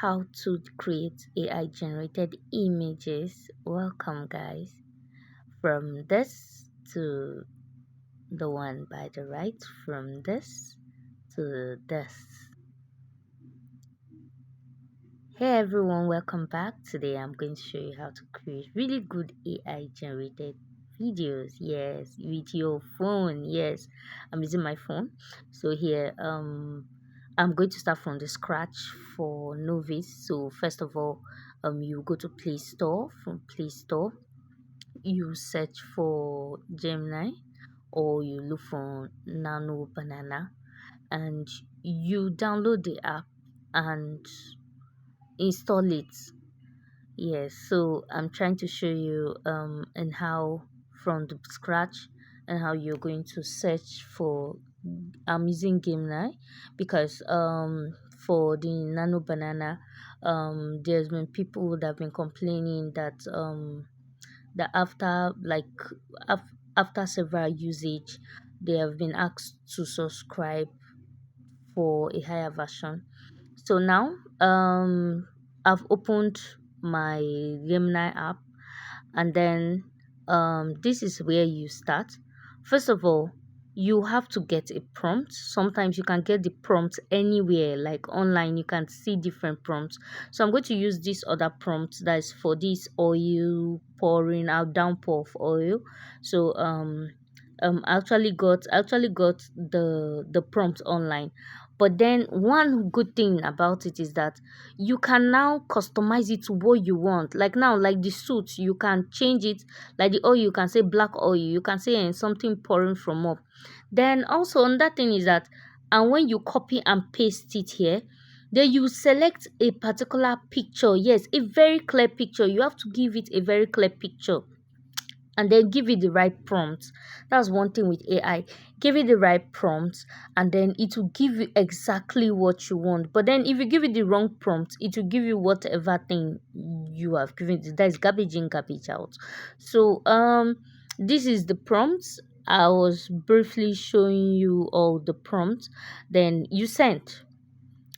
how to create AI generated images. Welcome, guys. From this to the one by the right, from this to this. Hey everyone, welcome back. Today I'm going to show you how to create really good AI generated videos. Yes, with your phone. Yes, I'm using my phone. So here I'm going to start from the scratch for novice. So first of all, you go to Play Store. From Play Store, you search for Gemini, or you look for Nano Banana, and you download the app and install it. Yes, so I'm trying to show you and how from the scratch, and how you're going to search for. I'm using Gemini because for the Nano Banana, there's been people that have been complaining that after after several usage, they have been asked to subscribe for a higher version. So now I've opened my Gemini app, and then this is where you start. First of all, you have to get a prompt. Sometimes you can get the prompt anywhere, like online you can see different prompts. So I'm going to use this other prompt that is for this oil pouring out, downpour of oil. So I actually got the prompt online. But then one good thing about it is that you can now customize it to what you want. Like now, like the suit, you can change it. Like the oil, you can say black oil, you can say something pouring from up. Then also another thing is that, and when you copy and paste it here, then you select a particular picture. Yes, a very clear picture. You have to give it a very clear picture, and then give it the right prompts. That's one thing with AI. Give it the right prompts, and then it will give you exactly what you want. But then if you give it the wrong prompt, it will give you whatever thing you have given it. That is garbage in, garbage out. So this is the prompts. I was briefly showing you all the prompts. Then you send.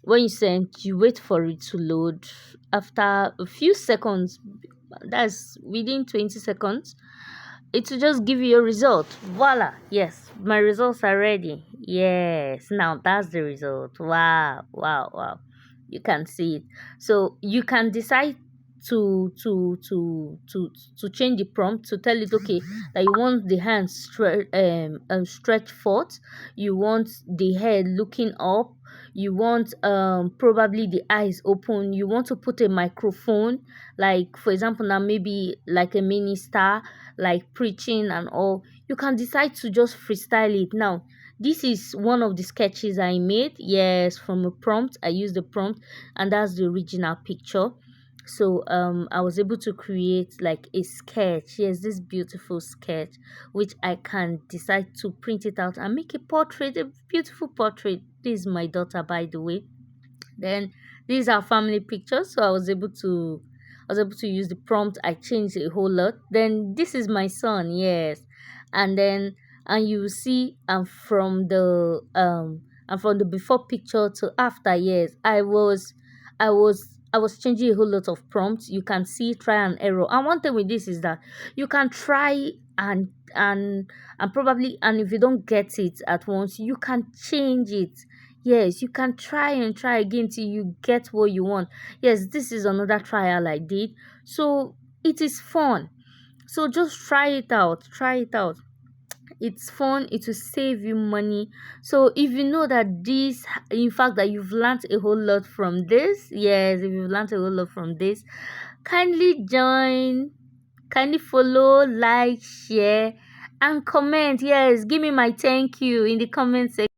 When you send, you wait for it to load. After a few seconds, that's within 20 seconds, it will just give you your result. Voila. Yes, my results are ready. Yes, now that's the result. Wow, wow, wow. You can see it. So you can decide to change the prompt, to tell it, okay, that you want the hands stretch forth, you want the head looking up, you want probably the eyes open, you want to put a microphone, like for example now maybe like a minister, like preaching and all. You can decide to just freestyle it. Now this is one of the sketches I made. Yes, from a prompt. I used the prompt, and that's the original picture. So I was able to create like a sketch. Yes, this beautiful sketch, which I can decide to print it out and make a portrait, a beautiful portrait. This is my daughter, by the way. Then these are family pictures, so I was able to use the prompt. I changed a whole lot. Then this is my son. Yes. And then, and you see, and from the before picture to after. Yes, I was changing a whole lot of prompts. You can see try and error. And one thing with this is that you can try and probably, and if you don't get it at once, you can change it. Yes, you can try and try again till you get what you want. Yes, this is another trial I did. So it is fun. So just try it out. Try it out. It's fun. It will save you money. So if you know that this, in fact, that you've learned a whole lot from this, yes, if you've learned a whole lot from this, kindly join, kindly follow, like, share, and comment. Yes, give me my thank you in the comment section.